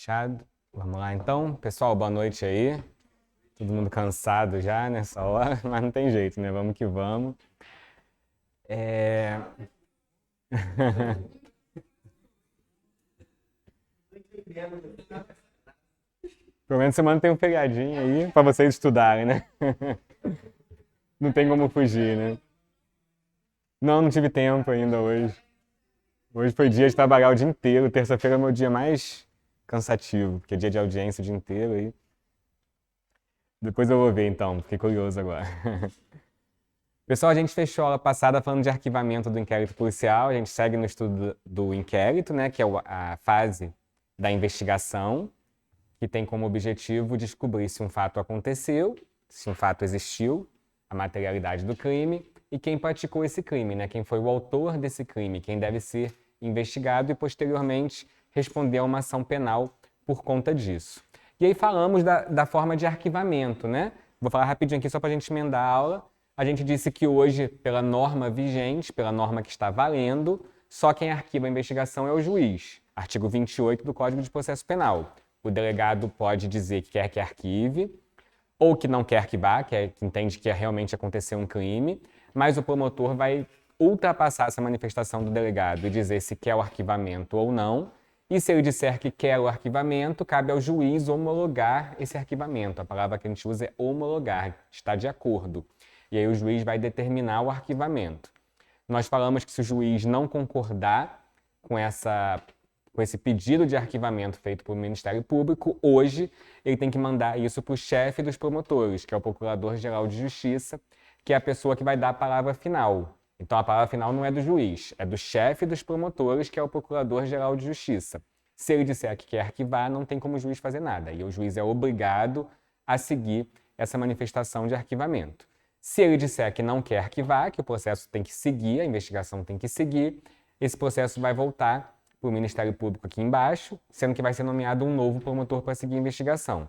Fechado? Vamos lá então. Pessoal, boa noite aí. Todo mundo cansado já nessa hora, mas não tem jeito, né? Vamos que vamos. Pelo menos semana tem um feriadinho aí para vocês estudarem, né? Não tem como fugir, né? Não tive tempo ainda hoje. Hoje foi dia de trabalhar o dia inteiro. Terça-feira é o meu dia mais cansativo, porque é dia de audiência o dia inteiro aí. Depois eu vou ver então, fiquei curioso agora. Pessoal, a gente fechou a aula passada falando de arquivamento do inquérito policial. A gente segue no estudo do inquérito, né, que é a fase da investigação, que tem como objetivo descobrir se um fato aconteceu, se um fato existiu, a materialidade do crime e quem praticou esse crime, né, quem foi o autor desse crime, quem deve ser investigado e posteriormente responder a uma ação penal por conta disso. E aí falamos da forma de arquivamento, né? Vou falar rapidinho aqui só para a gente emendar a aula. A gente disse que hoje, pela norma vigente, pela norma que está valendo, só quem arquiva a investigação é o juiz. Artigo 28 do Código de Processo Penal. O delegado pode dizer que quer que arquive, ou que não quer arquivar, que entende que realmente aconteceu um crime, mas o promotor vai ultrapassar essa manifestação do delegado e dizer se quer o arquivamento ou não. E se ele disser que quer o arquivamento, cabe ao juiz homologar esse arquivamento. A palavra que a gente usa é homologar, está de acordo. E aí o juiz vai determinar o arquivamento. Nós falamos que se o juiz não concordar com esse pedido de arquivamento feito pelo Ministério Público, hoje ele tem que mandar isso para o chefe dos promotores, que é o Procurador-Geral de Justiça, que é a pessoa que vai dar a palavra final. Então a palavra final não é do juiz, é do chefe dos promotores, que é o Procurador-Geral de Justiça. Se ele disser que quer arquivar, não tem como o juiz fazer nada. E o juiz é obrigado a seguir essa manifestação de arquivamento. Se ele disser que não quer arquivar, que o processo tem que seguir, a investigação tem que seguir, esse processo vai voltar para o Ministério Público aqui embaixo, sendo que vai ser nomeado um novo promotor para seguir a investigação.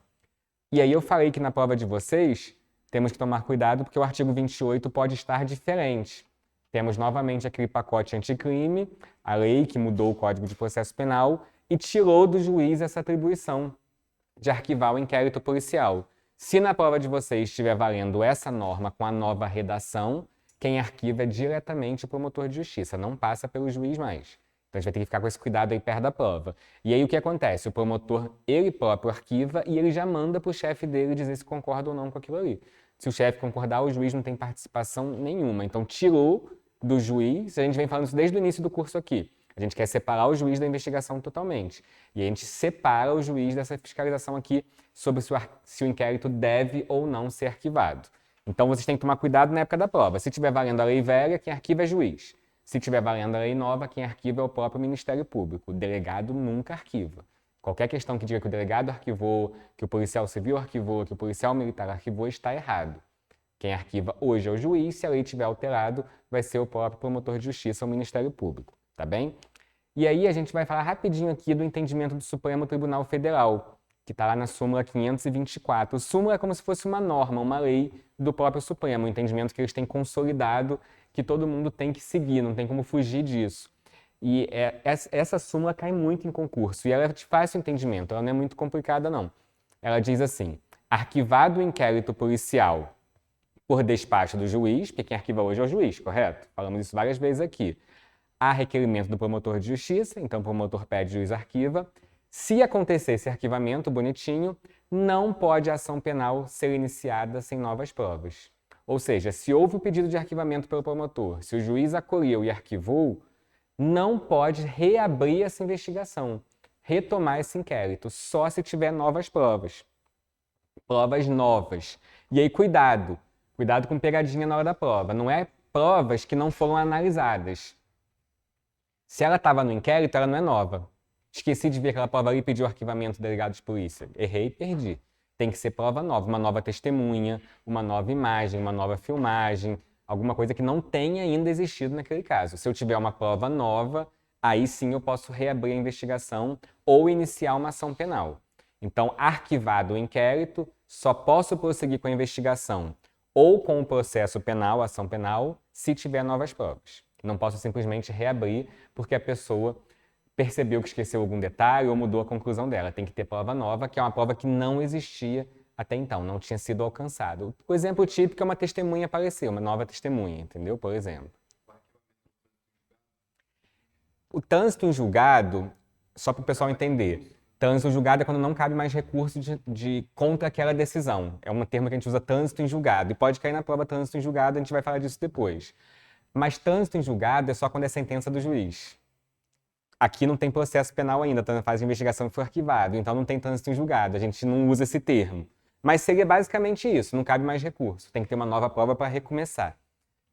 E aí eu falei que na prova de vocês temos que tomar cuidado porque o artigo 28 pode estar diferente. Temos novamente aquele pacote anticrime, a lei que mudou o Código de Processo Penal e tirou do juiz essa atribuição de arquivar o inquérito policial. Se na prova de vocês estiver valendo essa norma com a nova redação, quem arquiva é diretamente o promotor de justiça, não passa pelo juiz mais. Então a gente vai ter que ficar com esse cuidado aí perto da prova. E aí o que acontece? O promotor, ele próprio arquiva e ele já manda para o chefe dele dizer se concorda ou não com aquilo ali. Se o chefe concordar, o juiz não tem participação nenhuma. Então tirou do juiz, a gente vem falando isso desde o início do curso aqui. A gente quer separar o juiz da investigação totalmente. E a gente separa o juiz dessa fiscalização aqui sobre se o inquérito deve ou não ser arquivado. Então vocês têm que tomar cuidado na época da prova. Se estiver valendo a lei velha, quem arquiva é juiz. Se estiver valendo a lei nova, quem arquiva é o próprio Ministério Público. O delegado nunca arquiva. Qualquer questão que diga que o delegado arquivou, que o policial civil arquivou, que o policial militar arquivou, está errado. Quem arquiva hoje é o juiz, se a lei tiver alterado, vai ser o próprio promotor de justiça ou o Ministério Público, tá bem? E aí a gente vai falar rapidinho aqui do entendimento do Supremo Tribunal Federal, que está lá na súmula 524. O súmula é como se fosse uma norma, uma lei do próprio Supremo, um entendimento que eles têm consolidado, que todo mundo tem que seguir, não tem como fugir disso. E essa súmula cai muito em concurso, e ela é de fácil entendimento, ela não é muito complicada não. Ela diz assim: arquivado o inquérito policial por despacho do juiz, porque quem arquiva hoje é o juiz, correto? Falamos isso várias vezes aqui. Há requerimento do promotor de justiça, então o promotor pede, o juiz arquiva. Se acontecer esse arquivamento bonitinho, não pode a ação penal ser iniciada sem novas provas. Ou seja, se houve o pedido de arquivamento pelo promotor, se o juiz acolheu e arquivou, não pode reabrir essa investigação, retomar esse inquérito, só se tiver novas provas. Provas novas. E aí, cuidado com pegadinha na hora da prova. Não é provas que não foram analisadas. Se ela estava no inquérito, ela não é nova. Esqueci de ver aquela prova ali e pedi o arquivamento do delegado de polícia. Errei, perdi. Tem que ser prova nova, uma nova testemunha, uma nova imagem, uma nova filmagem, alguma coisa que não tenha ainda existido naquele caso. Se eu tiver uma prova nova, aí sim eu posso reabrir a investigação ou iniciar uma ação penal. Então, arquivado o inquérito, só posso prosseguir com a investigação ou com o processo penal, ação penal, se tiver novas provas. Não posso simplesmente reabrir porque a pessoa percebeu que esqueceu algum detalhe ou mudou a conclusão dela. Tem que ter prova nova, que é uma prova que não existia até então, não tinha sido alcançado. O exemplo típico é uma testemunha aparecer, uma nova testemunha, entendeu? Por exemplo. O trânsito em julgado, só para o pessoal entender, trânsito em julgado é quando não cabe mais recurso contra aquela decisão. É um termo que a gente usa, trânsito em julgado. E pode cair na prova trânsito em julgado, a gente vai falar disso depois. Mas trânsito em julgado é só quando é sentença do juiz. Aqui não tem processo penal ainda, tá na fase de investigação que foi arquivado, então não tem trânsito em julgado, a gente não usa esse termo. Mas seria basicamente isso, não cabe mais recurso, tem que ter uma nova prova para recomeçar.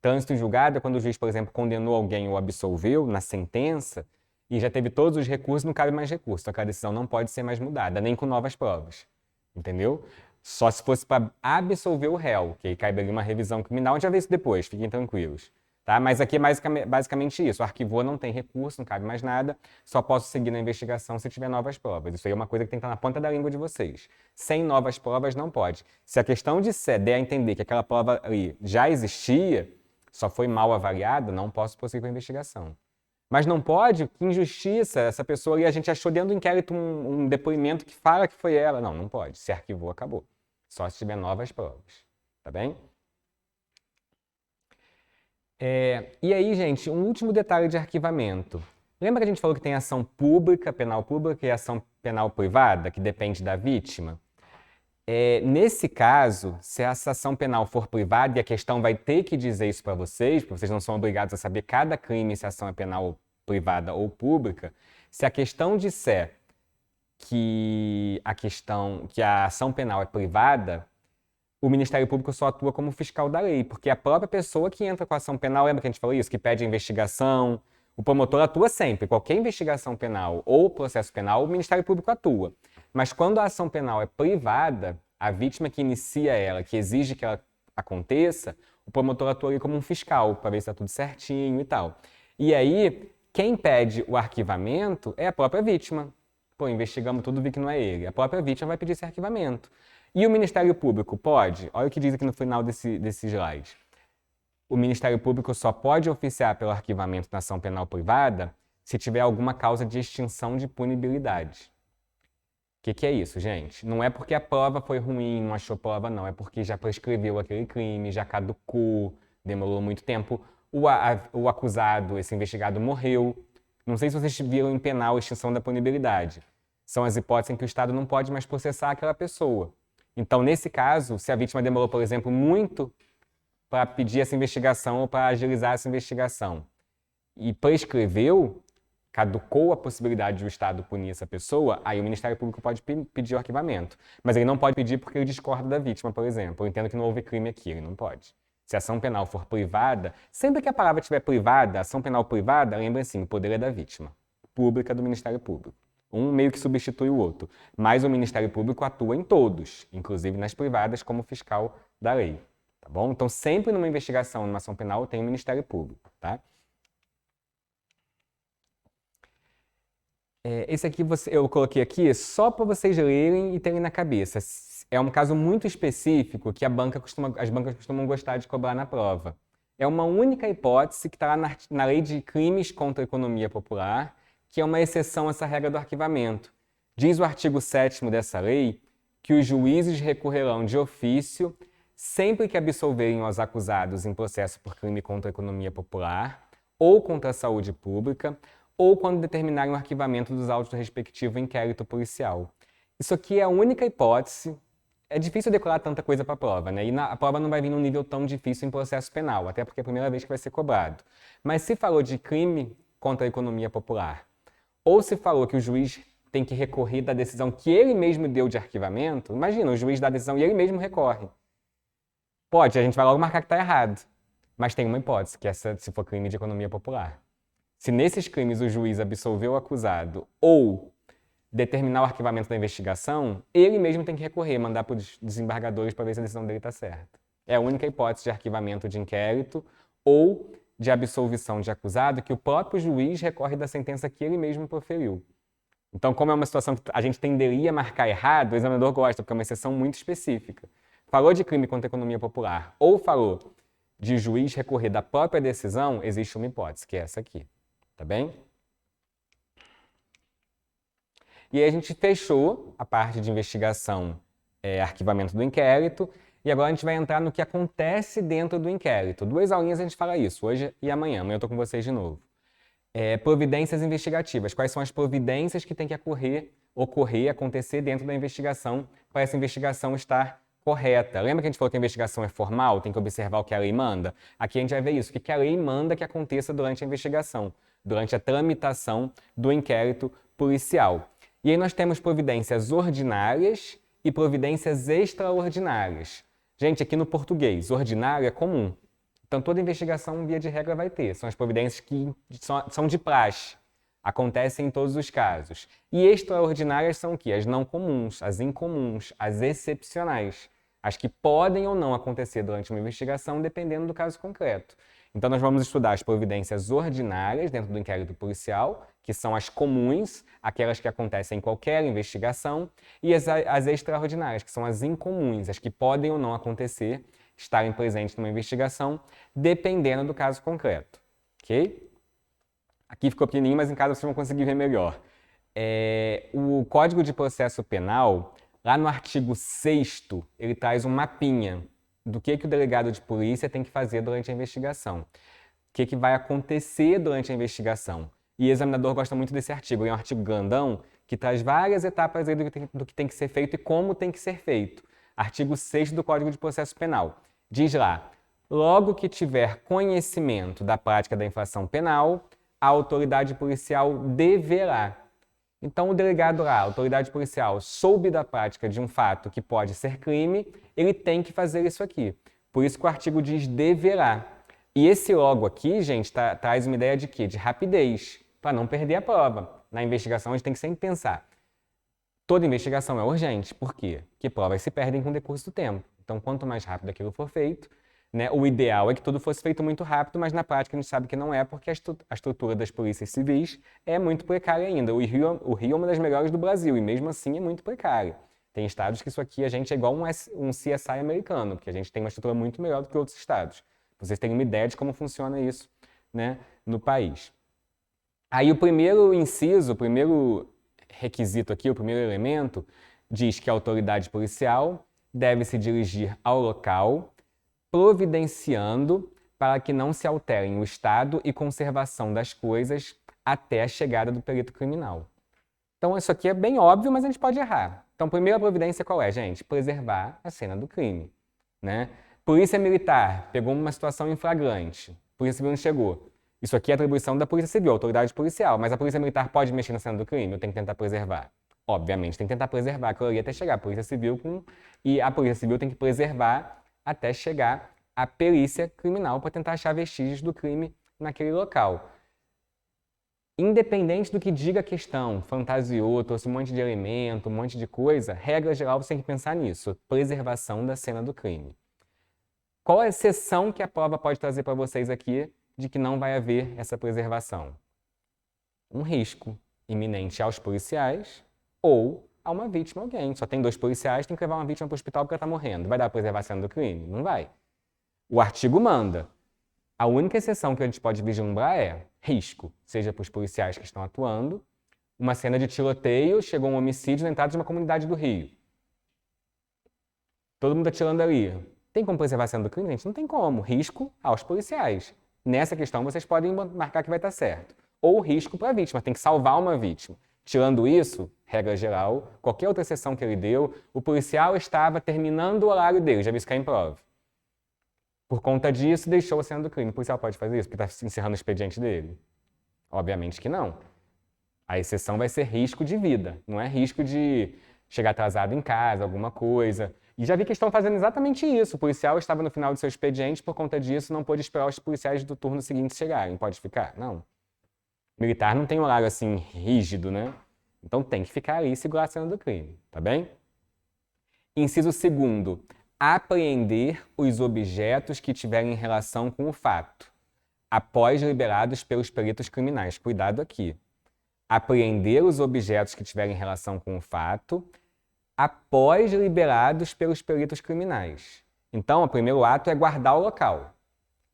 Trânsito em julgado é quando o juiz, por exemplo, condenou alguém ou absolveu na sentença e já teve todos os recursos, não cabe mais recurso. Então aquela decisão não pode ser mais mudada, nem com novas provas. Entendeu? Só se fosse para absolver o réu, que aí caiberia uma revisão criminal, a gente vai ver isso depois, fiquem tranquilos. Tá? Mas aqui é basicamente isso. O arquivou, não tem recurso, não cabe mais nada, só posso seguir na investigação se tiver novas provas. Isso aí é uma coisa que tem que estar na ponta da língua de vocês. Sem novas provas, não pode. Se a questão de ser der a entender que aquela prova ali já existia, só foi mal avaliada, não posso prosseguir com a investigação. Mas não pode, que injustiça, essa pessoa ali, a gente achou dentro do inquérito um depoimento que fala que foi ela. Não, não pode. Se arquivou, acabou. Só se tiver novas provas. Tá bem? E aí, gente, um último detalhe de arquivamento. Lembra que a gente falou que tem ação pública, penal pública, e ação penal privada, que depende da vítima? Nesse caso, se essa ação penal for privada, e a questão vai ter que dizer isso para vocês não são obrigados a saber cada crime, se a ação é penal privada ou pública, se a questão disser que a ação penal é privada, o Ministério Público só atua como fiscal da lei, porque a própria pessoa que entra com a ação penal, lembra que a gente falou isso, que pede a investigação, o promotor atua sempre, qualquer investigação penal ou processo penal, o Ministério Público atua. Mas quando a ação penal é privada, a vítima que inicia ela, que exige que ela aconteça, o promotor atua ali como um fiscal, para ver se está tudo certinho e tal. E aí, quem pede o arquivamento é a própria vítima. Pô, investigamos tudo, vi que não é ele. A própria vítima vai pedir esse arquivamento. E o Ministério Público pode? Olha o que diz aqui no final desse slide. O Ministério Público só pode oficiar pelo arquivamento na ação penal privada se tiver alguma causa de extinção de punibilidade. O que é isso, gente? Não é porque a prova foi ruim, não achou prova, não. É porque já prescreveu aquele crime, já caducou, demorou muito tempo. O acusado, esse investigado, morreu. Não sei se vocês viram em penal a extinção da punibilidade. São as hipóteses em que o Estado não pode mais processar aquela pessoa. Então, nesse caso, se a vítima demorou, por exemplo, muito para pedir essa investigação ou para agilizar essa investigação e prescreveu, caducou a possibilidade de o Estado punir essa pessoa, aí o Ministério Público pode pedir o arquivamento. Mas ele não pode pedir porque ele discorda da vítima, por exemplo. Eu entendo que não houve crime aqui, ele não pode. Se a ação penal for privada, sempre que a palavra estiver privada, ação penal privada, lembre assim, o poder é da vítima, pública do Ministério Público. Um meio que substitui o outro. Mas o Ministério Público atua em todos, inclusive nas privadas, como fiscal da lei. Tá bom? Então, sempre numa investigação, numa ação penal, tem o Ministério Público. Tá? Esse aqui eu coloquei aqui só para vocês lerem e terem na cabeça. É um caso muito específico que as bancas costumam gostar de cobrar na prova. É uma única hipótese que está lá na Lei de Crimes contra a Economia Popular, que é uma exceção a essa regra do arquivamento. Diz o artigo 7º dessa lei que os juízes recorrerão de ofício sempre que absolverem os acusados em processo por crime contra a economia popular ou contra a saúde pública ou quando determinarem o arquivamento dos autos do respectivo inquérito policial. Isso aqui é a única hipótese. É difícil decorar tanta coisa para a prova, né? E a prova não vai vir num nível tão difícil em processo penal, até porque é a primeira vez que vai ser cobrado. Mas se falou de crime contra a economia popular, ou se falou que o juiz tem que recorrer da decisão que ele mesmo deu de arquivamento, imagina, o juiz dá a decisão e ele mesmo recorre. Pode, a gente vai logo marcar que está errado. Mas tem uma hipótese, que é se for crime de economia popular. Se nesses crimes o juiz absolveu o acusado ou determinar o arquivamento da investigação, ele mesmo tem que recorrer, mandar para os desembargadores para ver se a decisão dele está certa. É a única hipótese de arquivamento de inquérito ou de absolvição de acusado que o próprio juiz recorre da sentença que ele mesmo proferiu. Então, como é uma situação que a gente tenderia a marcar errado, o examinador gosta, porque é uma exceção muito específica. Falou de crime contra a economia popular ou falou de juiz recorrer da própria decisão, existe uma hipótese, que é essa aqui. Tá bem? E aí a gente fechou a parte de investigação, arquivamento do inquérito, e agora a gente vai entrar no que acontece dentro do inquérito. 2 aulinhas a gente fala isso, hoje e amanhã. Amanhã eu estou com vocês de novo. Providências investigativas. Quais são as providências que tem que acontecer dentro da investigação para essa investigação estar correta? Lembra que a gente falou que a investigação é formal, tem que observar o que a lei manda? Aqui a gente vai ver isso, o que a lei manda que aconteça durante a investigação, durante a tramitação do inquérito policial. E aí nós temos providências ordinárias e providências extraordinárias. Gente, aqui no português, ordinário é comum. Então, toda investigação, via de regra, vai ter. São as providências que são de praxe. Acontecem em todos os casos. E extraordinárias são o quê? As não comuns, as incomuns, as excepcionais. As que podem ou não acontecer durante uma investigação, dependendo do caso concreto. Então, nós vamos estudar as providências ordinárias dentro do inquérito policial, que são as comuns, aquelas que acontecem em qualquer investigação, e as extraordinárias, que são as incomuns, as que podem ou não acontecer, estarem presentes numa investigação, dependendo do caso concreto. Ok? Aqui ficou pequenininho, mas em casa vocês vão conseguir ver melhor. O Código de Processo Penal, lá no artigo 6º, ele traz um mapinha do que o delegado de polícia tem que fazer durante a investigação. O que vai acontecer durante a investigação. E o examinador gosta muito desse artigo. É um artigo grandão que traz várias etapas aí do que tem que ser feito e como tem que ser feito. Artigo 6º do Código de Processo Penal. Diz lá, logo que tiver conhecimento da prática da infração penal, a autoridade policial deverá. Então, o delegado lá, a autoridade policial, soube da prática de um fato que pode ser crime, ele tem que fazer isso aqui. Por isso que o artigo diz deverá. E esse logo aqui, gente, traz uma ideia de quê? De rapidez, para não perder a prova. Na investigação, a gente tem que sempre pensar. Toda investigação é urgente. Por quê? Porque provas se perdem com o decurso do tempo. Então, quanto mais rápido aquilo for feito, né, o ideal é que tudo fosse feito muito rápido, mas na prática a gente sabe que não é, porque a estrutura das polícias civis é muito precária ainda. O Rio é uma das melhores do Brasil, e mesmo assim é muito precária. Tem estados que isso aqui a gente é igual um CSI americano, porque a gente tem uma estrutura muito melhor do que outros estados. Vocês têm uma ideia de como funciona isso, né, no país. Aí o primeiro inciso, o primeiro requisito aqui, o primeiro elemento, diz que a autoridade policial deve se dirigir ao local, providenciando para que não se alterem o estado e conservação das coisas até a chegada do perito criminal. Então, isso aqui é bem óbvio, mas a gente pode errar. Então, a primeira providência qual é, gente? Preservar a cena do crime, né? Polícia Militar pegou uma situação em flagrante. Polícia Civil não chegou. Isso aqui é atribuição da Polícia Civil, autoridade policial. Mas a Polícia Militar pode mexer na cena do crime? Eu tenho que tentar preservar. Obviamente, tem que tentar preservar aquilo ali até chegar a Polícia Civil e a Polícia Civil tem que preservar até chegar a perícia criminal para tentar achar vestígios do crime naquele local. Independente do que diga a questão, fantasiou, trouxe um monte de elemento, um monte de coisa, regra geral você tem que pensar nisso, preservação da cena do crime. Qual a exceção que a prova pode trazer para vocês aqui de que não vai haver essa preservação? Um risco iminente aos policiais ou a uma vítima, alguém. Só tem 2 policiais, tem que levar uma vítima para o hospital porque ela está morrendo. Vai dar preservação do crime? Não vai. O artigo manda. A única exceção que a gente pode vislumbrar é risco, seja para os policiais que estão atuando, uma cena de tiroteio, chegou um homicídio na entrada de uma comunidade do Rio. Todo mundo atirando ali. Tem como preservar a cena do crime, gente? Não tem como. Risco aos policiais. Nessa questão, vocês podem marcar que vai estar certo. Ou risco para a vítima, tem que salvar uma vítima. Tirando isso, regra geral, qualquer outra exceção que ele deu, o policial estava terminando o horário dele, já vi isso cair em prova. Por conta disso, deixou a cena do crime. O policial pode fazer isso porque está encerrando o expediente dele? Obviamente que não. A exceção vai ser risco de vida, não é risco de chegar atrasado em casa, alguma coisa. E já vi que estão fazendo exatamente isso. O policial estava no final do seu expediente, por conta disso não pôde esperar os policiais do turno seguinte chegarem. Pode ficar? Não. Militar não tem horário assim rígido, né? Então tem que ficar ali e segurar a cena do crime, tá bem? Inciso 2º. Apreender os objetos que tiverem relação com o fato, após liberados pelos peritos criminais. Cuidado aqui. Apreender os objetos que tiverem relação com o fato, após liberados pelos peritos criminais. Então, o primeiro ato é guardar o local.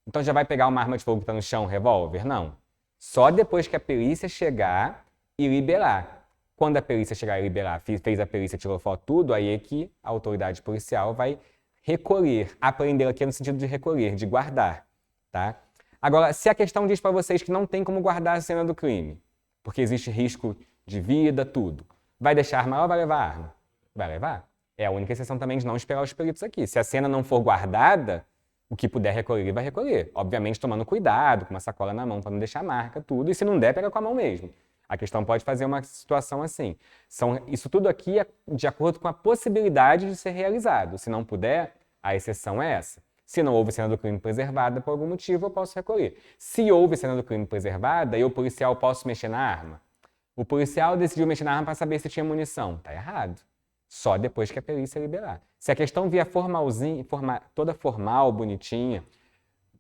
Então, já vai pegar uma arma de fogo que está no chão, um revólver? Não. Só depois que a perícia chegar e liberar. Quando a perícia chegar e liberar, fez a perícia, tirou foto, tudo, aí é que a autoridade policial vai recolher. Apreender aqui é no sentido de recolher, de guardar, tá? Agora, se a questão diz para vocês que não tem como guardar a cena do crime, porque existe risco de vida, tudo, vai deixar a arma ou vai levar a arma? Vai levar. É a única exceção também de não esperar os peritos aqui. Se a cena não for guardada, o que puder recolher, ele vai recolher. Obviamente tomando cuidado, com uma sacola na mão para não deixar marca, tudo. E se não der, pega com a mão mesmo. A questão pode fazer uma situação assim. Isso tudo aqui é de acordo com a possibilidade de ser realizado. Se não puder, a exceção é essa. Se não houve cena do crime preservada por algum motivo, eu posso recolher. Se houve cena do crime preservada, eu, policial, posso mexer na arma? O policial decidiu mexer na arma para saber se tinha munição. Tá errado. Só depois que a perícia liberar. Se a questão vier formalzinha, toda formal, bonitinha,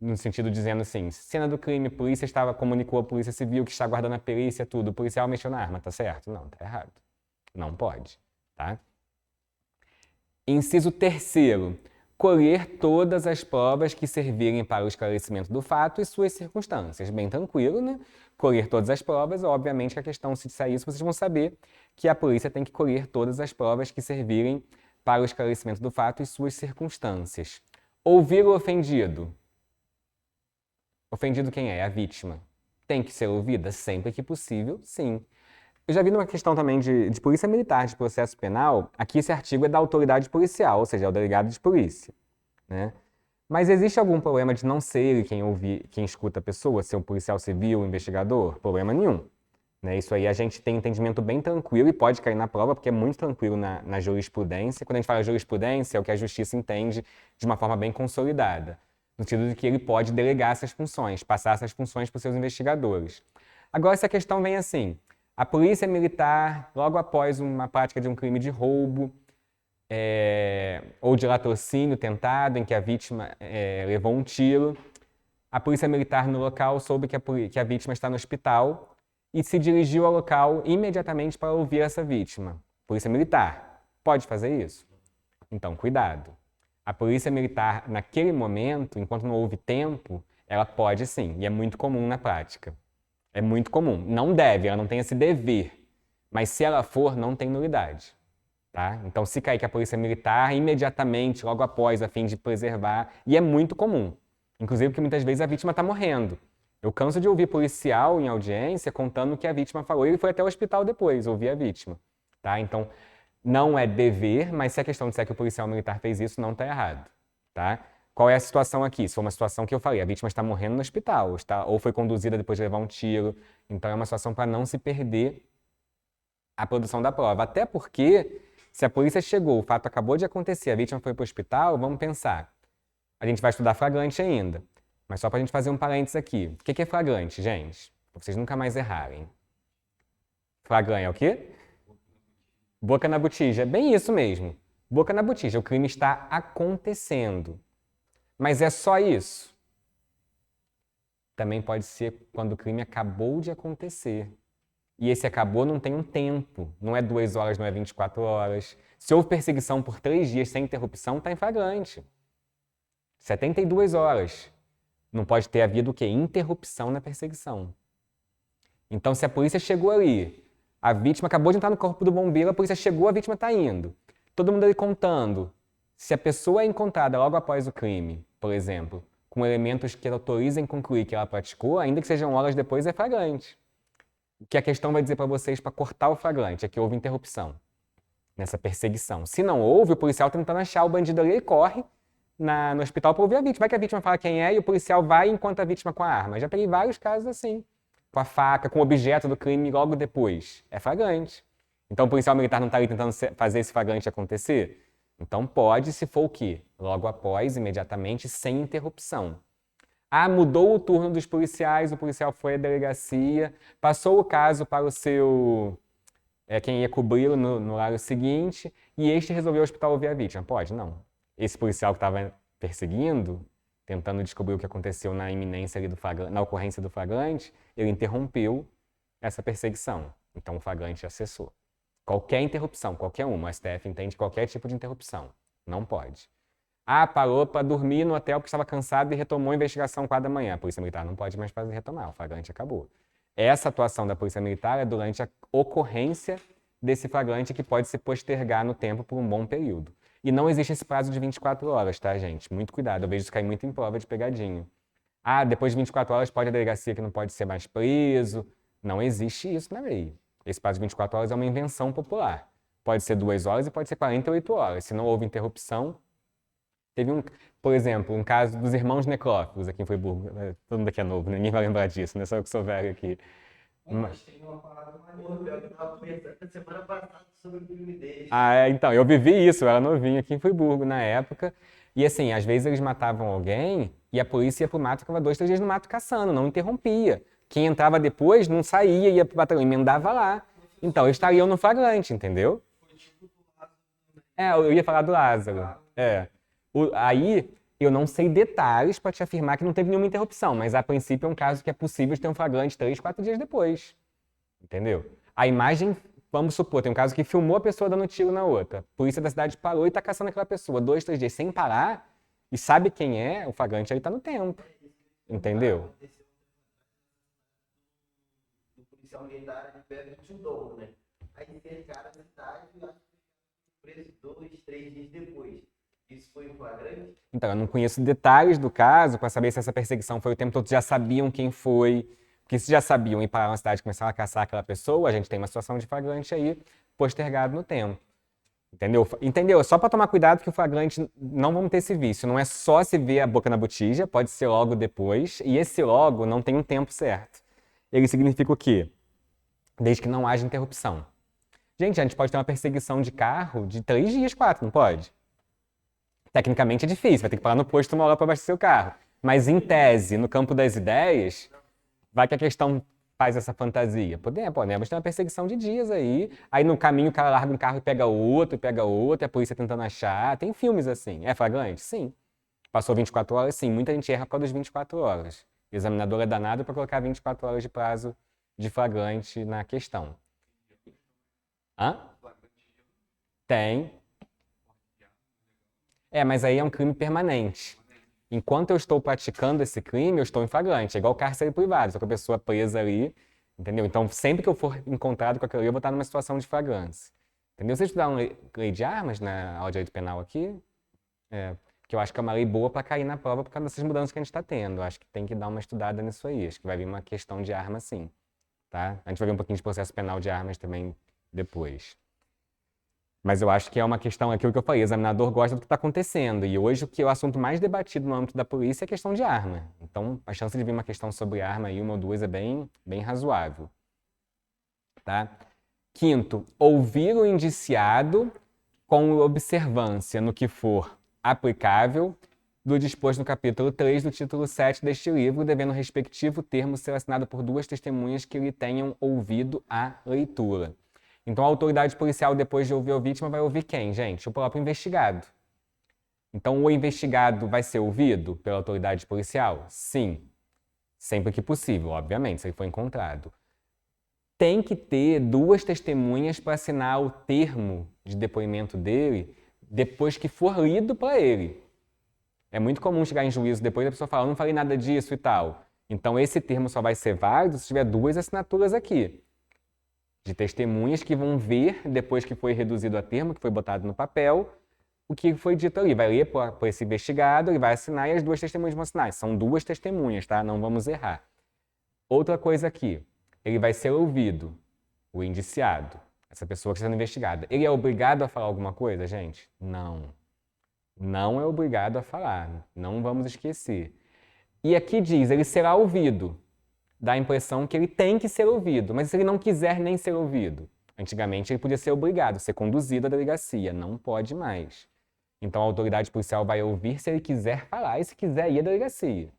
no sentido dizendo assim, cena do crime, polícia comunicou a polícia civil que está guardando a perícia, tudo, o policial mexeu na arma, tá certo? Não, tá errado. Não pode, tá? Inciso 3º. Colher todas as provas que servirem para o esclarecimento do fato e suas circunstâncias. Bem tranquilo, né? Colher todas as provas, obviamente que a questão, se disser isso, vocês vão saber que a polícia tem que colher todas as provas que servirem para o esclarecimento do fato e suas circunstâncias. Ouvir o ofendido. Ofendido quem é? A vítima. Tem que ser ouvida sempre que possível, sim. Eu já vi numa questão também de polícia militar, de processo penal, aqui esse artigo é da autoridade policial, ou seja, é o delegado de polícia, né? Mas existe algum problema de não ser ele quem escuta a pessoa, ser um policial civil, um investigador? Problema nenhum. Né? Isso aí a gente tem entendimento bem tranquilo e pode cair na prova, porque é muito tranquilo na jurisprudência. Quando a gente fala jurisprudência, é o que a justiça entende de uma forma bem consolidada, no sentido de que ele pode delegar essas funções, passar essas funções para os seus investigadores. Agora, se a questão vem assim, a polícia militar, logo após uma prática de um crime de roubo, ou de latrocínio tentado, em que a vítima levou um tiro, a polícia militar no local soube que a vítima está no hospital e se dirigiu ao local imediatamente para ouvir essa vítima. Polícia militar, pode fazer isso? Então, cuidado. A polícia militar, naquele momento, enquanto não houve tempo, ela pode sim, e é muito comum na prática. É muito comum. Não deve, ela não tem esse dever. Mas se ela for, não tem nulidade. Tá? Então, se cair que a polícia militar, imediatamente, logo após, a fim de preservar, e é muito comum. Inclusive porque muitas vezes a vítima está morrendo. Eu canso de ouvir policial em audiência contando o que a vítima falou. Ele foi até o hospital depois, ouvir a vítima. Tá? Então, não é dever, mas se a questão disser que o policial militar fez isso, não está errado. Tá? Qual é a situação aqui? Se for uma situação que eu falei, a vítima está morrendo no hospital, ou foi conduzida depois de levar um tiro. Então, é uma situação para não se perder a produção da prova. Até porque, se a polícia chegou, o fato acabou de acontecer, a vítima foi para o hospital, vamos pensar. A gente vai estudar flagrante ainda. Mas só para a gente fazer um parênteses aqui. O que é flagrante, gente? Para vocês nunca mais errarem. Flagrante é o quê? Boca na botija. É bem isso mesmo. Boca na botija. O crime está acontecendo. Mas é só isso? Também pode ser quando o crime acabou de acontecer. E esse acabou não tem um tempo. Não é 2 horas, não é 24 horas. Se houve perseguição por 3 dias sem interrupção, está em flagrante. 72 horas. Não pode ter havido o quê? Interrupção na perseguição. Então, se a polícia chegou ali, a vítima acabou de entrar no corpo do bombeiro, a polícia chegou, a vítima está indo. Todo mundo ali contando. Se a pessoa é encontrada logo após o crime, por exemplo, com elementos que autorizem concluir que ela praticou, ainda que sejam horas depois, é flagrante. O que a questão vai dizer para vocês para cortar o flagrante é que houve interrupção nessa perseguição. Se não houve, o policial tentando achar o bandido ali, ele corre no hospital para ouvir a vítima. Vai que a vítima fala quem é e o policial vai enquanto a vítima com a arma. Já peguei vários casos assim, com a faca, com o objeto do crime logo depois. É flagrante. Então o policial militar não está ali tentando fazer esse flagrante acontecer? Então pode, se for o quê? Logo após, imediatamente, sem interrupção. Ah, mudou o turno dos policiais, o policial foi à delegacia, passou o caso para o seu... quem ia cobri-lo no horário seguinte, e este resolveu ao hospital ouvir a vítima. Pode? Não. Esse policial que estava perseguindo, tentando descobrir o que aconteceu na iminência ali na ocorrência do flagrante, ele interrompeu essa perseguição. Então o flagrante já cessou. Qualquer interrupção, qualquer uma, o STF entende qualquer tipo de interrupção. Não pode. Ah, parou para dormir no hotel porque estava cansado e retomou a investigação 4 da manhã. A Polícia Militar não pode mais retomar, o flagrante acabou. Essa atuação da Polícia Militar é durante a ocorrência desse flagrante que pode se postergar no tempo por um bom período. E não existe esse prazo de 24 horas, tá, gente? Muito cuidado, eu vejo isso cair muito em prova de pegadinha. Ah, depois de 24 horas pode a delegacia que não pode ser mais preso. Não existe isso na lei. Esse prazo de 24 horas é uma invenção popular. Pode ser 2 horas e pode ser 48 horas. Se não houve interrupção, teve por exemplo, um caso dos irmãos necrófilos aqui em Friburgo. Todo mundo aqui é novo, ninguém vai lembrar disso, né? Só eu que sou velho aqui. Mas tem uma parada mais boa, eu tava conversando semana passada sobre o filme deles. Então, eu vivi isso, eu era novinho aqui em Friburgo na época. E assim, às vezes eles matavam alguém e a polícia ia pro mato, ficava 2, 3 dias no mato caçando, não interrompia. Quem entrava depois não saía, ia pro batalhão, emendava lá. Então, eles estariam no flagrante, entendeu? Eu ia falar do Lázaro. Aí, eu não sei detalhes para te afirmar que não teve nenhuma interrupção, mas a princípio é um caso que é possível de ter um flagrante 3, 4 dias depois. Entendeu? A imagem, vamos supor, tem um caso que filmou a pessoa dando tiro na outra. A polícia da cidade parou e tá caçando aquela pessoa 2, 3 dias sem parar e sabe quem é, o flagrante aí tá no tempo. Entendeu? Do policial militar de perto de Tindom, né? Aí cercaram a cidade e acho que preso 2, 3 dias depois. Isso foi um flagrante? Então, eu não conheço detalhes do caso para saber se essa perseguição foi o tempo todo, já sabiam quem foi. Porque se já sabiam e pararam na cidade e começaram a caçar aquela pessoa, a gente tem uma situação de flagrante aí postergado no tempo. Entendeu? Só para tomar cuidado que o flagrante não vamos ter esse vício. Não é só se ver a boca na botija, pode ser logo depois. E esse logo não tem um tempo certo. Ele significa o quê? Desde que não haja interrupção. Gente, a gente pode ter uma perseguição de carro de 3 dias, 4, não pode? Tecnicamente é difícil, vai ter que parar no posto uma hora para abastecer o carro. Mas em tese, no campo das ideias, vai que a questão faz essa fantasia. Podemos ter uma perseguição de dias aí. Aí no caminho o cara larga um carro e pega outro, e a polícia tentando achar. Tem filmes assim. É flagrante? Sim. Passou 24 horas? Sim. Muita gente erra por causa das 24 horas. O examinador é danado para colocar 24 horas de prazo de flagrante na questão. Hã? Tem. Mas aí é um crime permanente. Enquanto eu estou praticando esse crime, eu estou em flagrante. É igual cárcere privado, só que a pessoa presa ali, entendeu? Então, sempre que eu for encontrado com aquilo ali, eu vou estar numa situação de flagrância. Entendeu? Vocês estudaram lei de armas na aula de direito penal aqui? Que eu acho que é uma lei boa para cair na prova por causa dessas mudanças que a gente está tendo. Eu acho que tem que dar uma estudada nisso aí. Acho que vai vir uma questão de arma, sim. Tá? A gente vai ver um pouquinho de processo penal de armas também depois. Mas eu acho que é uma questão, aquilo que eu falei, o examinador gosta do que está acontecendo. E hoje o assunto mais debatido no âmbito da polícia é a questão de arma. Então, a chance de vir uma questão sobre arma aí, 1 ou 2, é bem razoável. Tá? Quinto, ouvir o indiciado com observância no que for aplicável do disposto no capítulo 3 do título 7 deste livro, devendo o respectivo termo ser assinado por 2 testemunhas que lhe tenham ouvido a leitura. Então, a autoridade policial, depois de ouvir a vítima, vai ouvir quem, gente? O próprio investigado. Então, o investigado vai ser ouvido pela autoridade policial? Sim. Sempre que possível, obviamente, se ele for encontrado. Tem que ter 2 testemunhas para assinar o termo de depoimento dele depois que for lido para ele. É muito comum chegar em juízo depois da pessoa falar, não falei nada disso e tal. Então, esse termo só vai ser válido se tiver 2 assinaturas aqui. De testemunhas que vão ver, depois que foi reduzido a termo, que foi botado no papel, o que foi dito ali. Vai ler por esse investigado, ele vai assinar e as 2 testemunhas vão assinar. São 2 testemunhas, tá? Não vamos errar. Outra coisa aqui, ele vai ser ouvido, o indiciado, essa pessoa que está sendo investigada. Ele é obrigado a falar alguma coisa, gente? Não. Não é obrigado a falar, não vamos esquecer. E aqui diz, ele será ouvido. Dá a impressão que ele tem que ser ouvido, mas se ele não quiser nem ser ouvido, antigamente ele podia ser obrigado, ser conduzido à delegacia, não pode mais. Então a autoridade policial vai ouvir se ele quiser falar e se quiser ir à delegacia.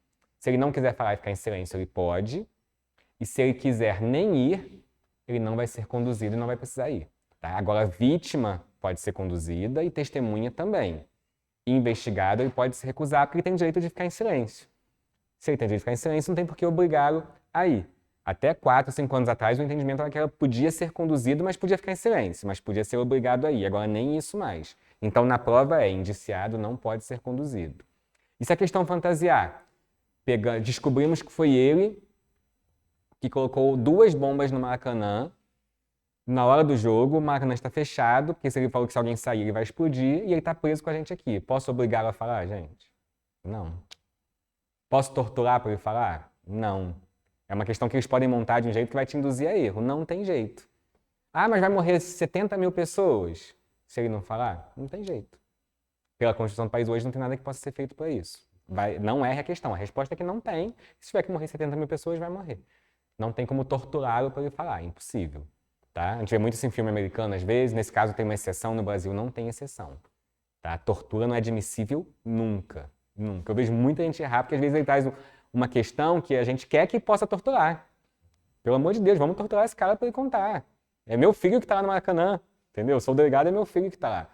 Se ele não quiser falar e ficar em silêncio, ele pode, e se ele quiser nem ir, ele não vai ser conduzido e não vai precisar ir. Tá? Agora, a vítima pode ser conduzida e testemunha também. Investigado, ele pode se recusar porque ele tem direito de ficar em silêncio. Se ele tem direito de ficar em silêncio, não tem por que obrigá-lo a ir. Até 4, 5 anos atrás, o entendimento era que ela podia ser conduzida, mas podia ficar em silêncio, mas podia ser obrigado a ir. Agora, nem isso mais. Então, na prova indiciado não pode ser conduzido. E se a questão fantasiar? Descobrimos que foi ele que colocou 2 bombas no Maracanã Na hora do jogo, o Maracanã está fechado, porque se ele falou que se alguém sair, ele vai explodir, e ele está preso com a gente aqui. Posso obrigá-lo a falar, gente? Não. Posso torturar para ele falar? Não. É uma questão que eles podem montar de um jeito que vai te induzir a erro. Não tem jeito. Ah, mas vai morrer 70 mil pessoas se ele não falar? Não tem jeito. Pela Constituição do país hoje não tem nada que possa ser feito para isso. Não é a questão. A resposta é que não tem. Se tiver que morrer 70 mil pessoas, vai morrer. Não tem como torturá-lo para ele falar. É impossível. Tá? A gente vê muito isso em filme americano às vezes. Nesse caso tem uma exceção. No Brasil não tem exceção. Tá? Tortura não é admissível nunca. Nunca. Eu vejo muita gente errar porque às vezes ele traz uma questão que a gente quer que possa torturar. Pelo amor de Deus, vamos torturar esse cara para ele contar. É meu filho que está lá no Maracanã. Entendeu? Eu sou o delegado, é meu filho que está lá.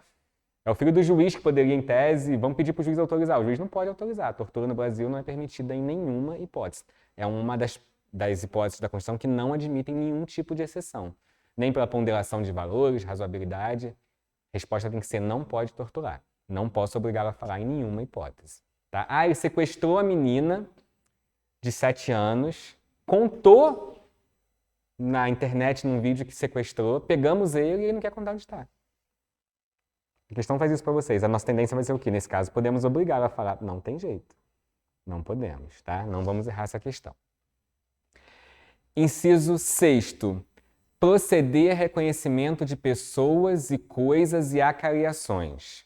É o filho do juiz que poderia, em tese, vamos pedir para o juiz autorizar. O juiz não pode autorizar. A tortura no Brasil não é permitida em nenhuma hipótese. É uma das hipóteses da Constituição que não admitem nenhum tipo de exceção. Nem pela ponderação de valores, razoabilidade. A resposta tem que ser não pode torturar. Não posso obrigá-lo a falar em nenhuma hipótese. Tá? Ah, ele sequestrou a menina de 7 anos, contou na internet, num vídeo que sequestrou, pegamos ele e ele não quer contar onde está. A questão faz isso para vocês. A nossa tendência vai ser o quê? Nesse caso, podemos obrigar a falar. Não tem jeito. Não podemos, tá? Não vamos errar essa questão. Inciso 6º. Proceder a reconhecimento de pessoas e coisas e acariações.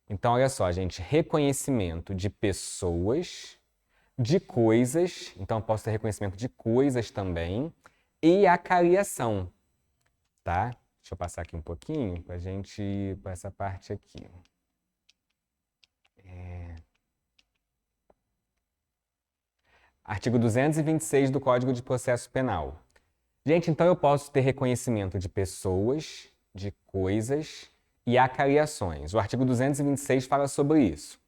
Então, olha só, gente. Reconhecimento de pessoas, de coisas. Então, eu posso ter reconhecimento de coisas também. E acariação, tá? Deixa eu passar aqui um pouquinho para a gente ir para essa parte aqui. Artigo 226 do Código de Processo Penal. Gente, então eu posso ter reconhecimento de pessoas, de coisas e acariações. O artigo 226 fala sobre isso.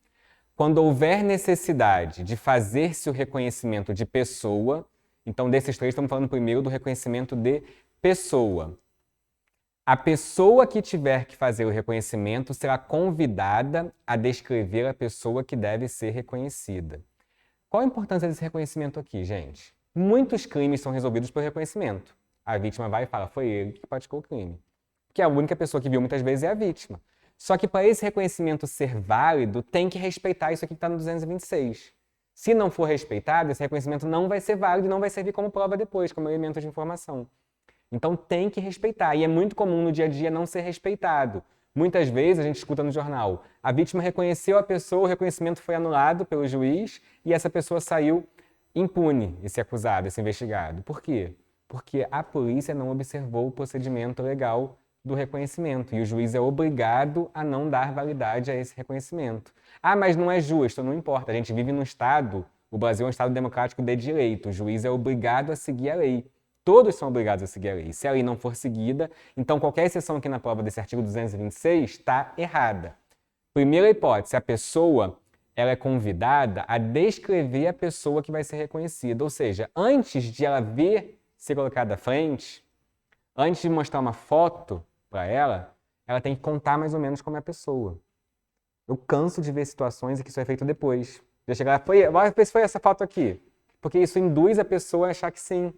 Quando houver necessidade de fazer-se o reconhecimento de pessoa, então desses três estamos falando primeiro do reconhecimento de pessoa. A pessoa que tiver que fazer o reconhecimento será convidada a descrever a pessoa que deve ser reconhecida. Qual a importância desse reconhecimento aqui, gente? Muitos crimes são resolvidos por reconhecimento. A vítima vai e fala, foi ele que praticou o crime. Porque a única pessoa que viu muitas vezes é a vítima. Só que para esse reconhecimento ser válido, tem que respeitar isso aqui que está no 226. Se não for respeitado, esse reconhecimento não vai ser válido e não vai servir como prova depois, como elemento de informação. Então tem que respeitar. E é muito comum no dia a dia não ser respeitado. Muitas vezes a gente escuta no jornal, a vítima reconheceu a pessoa, o reconhecimento foi anulado pelo juiz e essa pessoa saiu impune, esse acusado, esse investigado. Por quê? Porque a polícia não observou o procedimento legal do reconhecimento e o juiz é obrigado a não dar validade a esse reconhecimento. Ah, mas não é justo, não importa. A gente vive num Estado, o Brasil é um Estado democrático de direito, o juiz é obrigado a seguir a lei. Todos são obrigados a seguir a lei. Se a lei não for seguida, então qualquer exceção aqui na prova desse artigo 226 está errada. Primeira hipótese, a pessoa ela é convidada a descrever a pessoa que vai ser reconhecida. Ou seja, antes de ela ver ser colocada à frente, antes de mostrar uma foto para ela tem que contar mais ou menos como é a pessoa. Eu canso de ver situações em que isso é feito depois. Já chegar lá, bora ver se foi essa foto aqui. Porque isso induz a pessoa a achar que sim.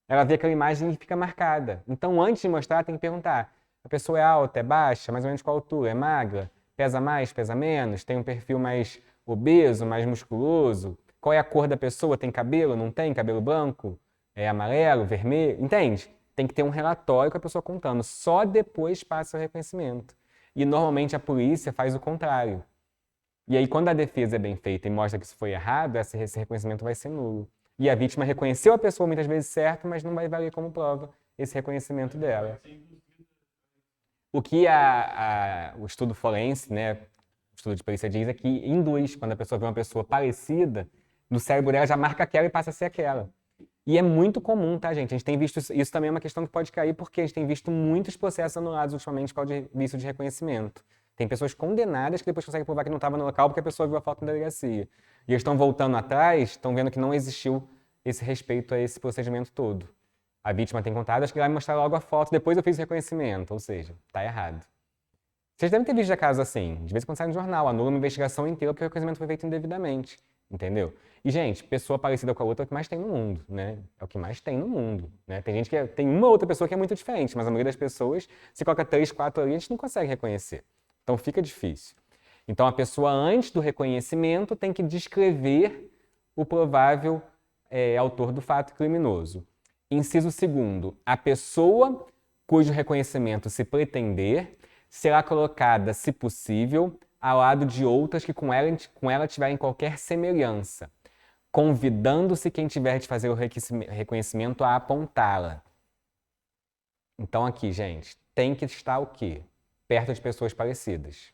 Ela vê aquela imagem e fica marcada. Então, antes de mostrar, tem que perguntar. A pessoa é alta, é baixa, mais ou menos qual altura? É magra? Pesa mais, pesa menos? Tem um perfil mais obeso, mais musculoso? Qual é a cor da pessoa? Tem cabelo? Não tem? Cabelo branco? É amarelo, vermelho? Entende? Tem que ter um relatório com a pessoa contando. Só depois passa o reconhecimento. E normalmente a polícia faz o contrário. E aí, quando a defesa é bem feita e mostra que isso foi errado, esse reconhecimento vai ser nulo. E a vítima reconheceu a pessoa muitas vezes certo, mas não vai valer como prova esse reconhecimento dela. O que o estudo forense, né, o estudo de perícia diz é que induz, quando a pessoa vê uma pessoa parecida, no cérebro dela já marca aquela e passa a ser aquela. E é muito comum, tá, gente? A gente tem visto isso também é uma questão que pode cair, porque a gente tem visto muitos processos anulados ultimamente por causa de vício de reconhecimento. Tem pessoas condenadas que depois conseguem provar que não estava no local porque a pessoa viu a foto na delegacia. E eles estão voltando atrás, estão vendo que não existiu esse respeito a esse procedimento todo. A vítima tem contado, acho que ele vai mostrar logo a foto, depois eu fiz o reconhecimento, ou seja, está errado. Vocês devem ter visto já casos assim, de vez em quando sai no jornal, anula uma investigação inteira porque o reconhecimento foi feito indevidamente. entendeu? E, gente, pessoa parecida com a outra é o que mais tem no mundo, né? É o que mais tem no mundo, né? Tem gente que tem uma outra pessoa que é muito diferente, mas a maioria das pessoas, se coloca 3, 4 ali, a gente não consegue reconhecer. Então fica difícil. Então a pessoa, antes do reconhecimento, tem que descrever o provável autor do fato criminoso. Inciso segundo, a pessoa cujo reconhecimento se pretender será colocada, se possível, ao lado de outras que com ela tiverem qualquer semelhança, convidando-se quem tiver de fazer o reconhecimento a apontá-la. Então aqui, gente, tem que estar o quê? Perto de pessoas parecidas.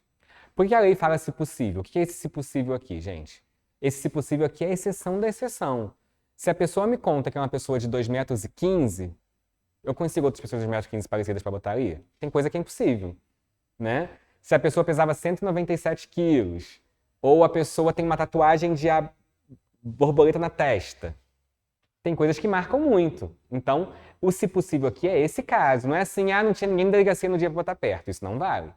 Por que a lei fala se possível? O que é esse se possível aqui, gente? Esse se possível aqui é a exceção da exceção. Se a pessoa me conta que é uma pessoa de 2,15 m, eu consigo outras pessoas de 2,15 m parecidas para botar ali? Tem coisa que é impossível, né? Se a pessoa pesava 197 quilos, ou a pessoa tem uma tatuagem de borboleta na testa, tem coisas que marcam muito. Então, o se possível aqui é esse caso. Não é assim, não tinha ninguém na delegacia no dia para botar perto. Isso não vale.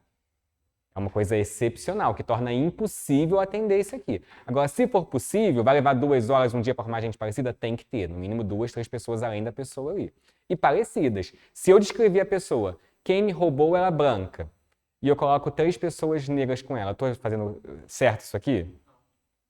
É uma coisa excepcional, que torna impossível atender isso aqui. Agora, se for possível, vai levar 2 horas um dia para arrumar gente parecida? Tem que ter, no mínimo 2, 3 pessoas além da pessoa ali. E parecidas. Se eu descrever a pessoa, quem me roubou ela branca, e eu coloco 3 pessoas negras com ela, estou fazendo certo isso aqui?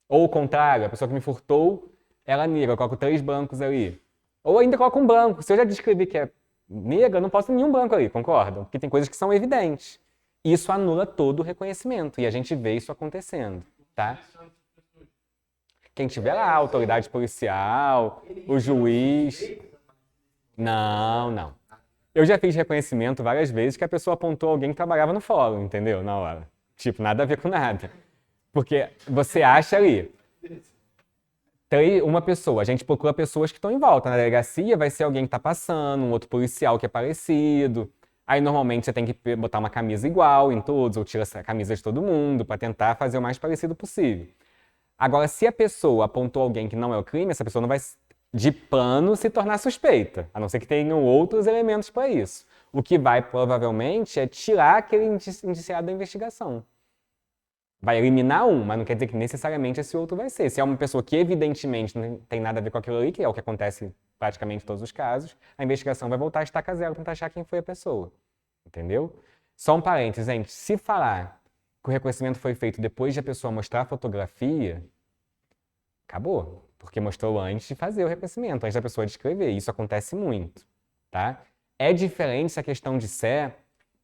Ou o contrário, a pessoa que me furtou, ela é negra, eu coloco 3 brancos ali. Ou ainda coloco um branco. Se eu já descrevi que é negra, eu não posso ter nenhum branco ali, concordam? Porque tem coisas que são evidentes. Isso anula todo o reconhecimento, e a gente vê isso acontecendo, tá? Quem tiver lá, a autoridade policial, o juiz... Não. Eu já fiz reconhecimento várias vezes que a pessoa apontou alguém que trabalhava no fórum, entendeu? Na hora. Tipo, nada a ver com nada. Porque você acha ali... Uma pessoa, a gente procura pessoas que estão em volta. Na delegacia vai ser alguém que está passando, um outro policial que é parecido... Aí, normalmente, você tem que botar uma camisa igual em todos, ou tira a camisa de todo mundo, para tentar fazer o mais parecido possível. Agora, se a pessoa apontou alguém que não é o crime, essa pessoa não vai, de plano, se tornar suspeita, a não ser que tenham outros elementos para isso. O que vai, provavelmente, é tirar aquele indiciado da investigação. Vai eliminar um, mas não quer dizer que necessariamente esse outro vai ser. Se é uma pessoa que, evidentemente, não tem nada a ver com aquilo ali, que é o que acontece praticamente em todos os casos, a investigação vai voltar a estaca zero para tentar achar quem foi a pessoa. Entendeu? Só um parênteses, gente. Se falar que o reconhecimento foi feito depois de a pessoa mostrar a fotografia, acabou. Porque mostrou antes de fazer o reconhecimento, antes da pessoa descrever. Isso acontece muito, tá? É diferente essa questão de ser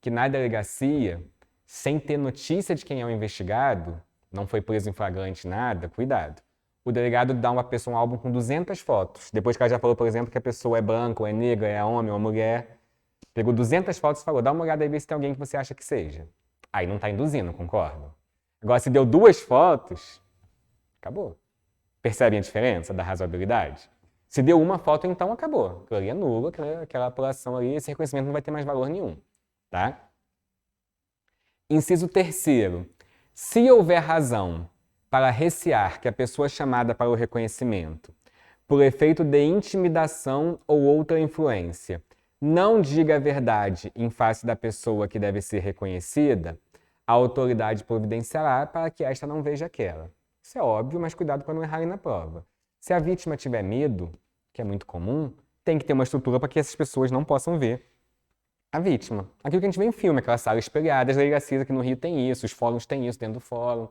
que na delegacia, sem ter notícia de quem é o investigado, não foi preso em flagrante nada, cuidado. O delegado dá uma pessoa um álbum com 200 fotos. Depois que ela já falou, por exemplo, que a pessoa é branca, ou é negra, é homem ou mulher. Pegou 200 fotos e falou, dá uma olhada aí, vê se tem alguém que você acha que seja. Aí não está induzindo, concordo? Agora, se deu 2 fotos, acabou. Percebem a diferença da razoabilidade? Se deu uma foto, então acabou. Aquilo ali é nulo, aquela apuração ali, esse reconhecimento não vai ter mais valor nenhum, tá? Inciso 3º. Se houver razão para recear que a pessoa chamada para o reconhecimento, por efeito de intimidação ou outra influência, não diga a verdade em face da pessoa que deve ser reconhecida, a autoridade providenciará para que esta não veja aquela. Isso é óbvio, mas cuidado para não errarem na prova. Se a vítima tiver medo, que é muito comum, tem que ter uma estrutura para que essas pessoas não possam ver a vítima. Aquilo que a gente vê em filme, aquela sala espelhada, as delegacias aqui no Rio tem isso, os fóruns têm isso dentro do fórum,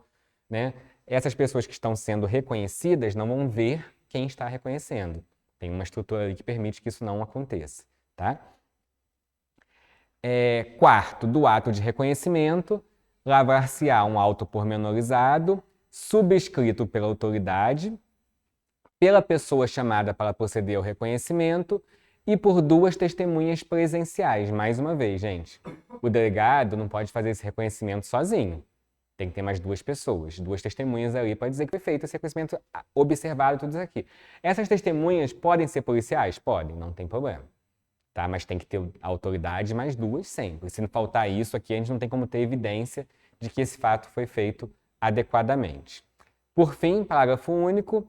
né? Essas pessoas que estão sendo reconhecidas não vão ver quem está reconhecendo. Tem uma estrutura ali que permite que isso não aconteça, tá? 4º, do ato de reconhecimento, lavrar-se-á um auto pormenorizado, subscrito pela autoridade, pela pessoa chamada para proceder ao reconhecimento e por 2 testemunhas presenciais. Mais uma vez, gente, o delegado não pode fazer esse reconhecimento sozinho. Tem que ter mais 2 pessoas, 2 testemunhas ali para dizer que foi feito esse reconhecimento, observado tudo isso aqui. Essas testemunhas podem ser policiais? Podem, não tem problema. Tá? Mas tem que ter autoridade mais 2 sempre. Se não faltar isso aqui, a gente não tem como ter evidência de que esse fato foi feito adequadamente. Por fim, parágrafo único,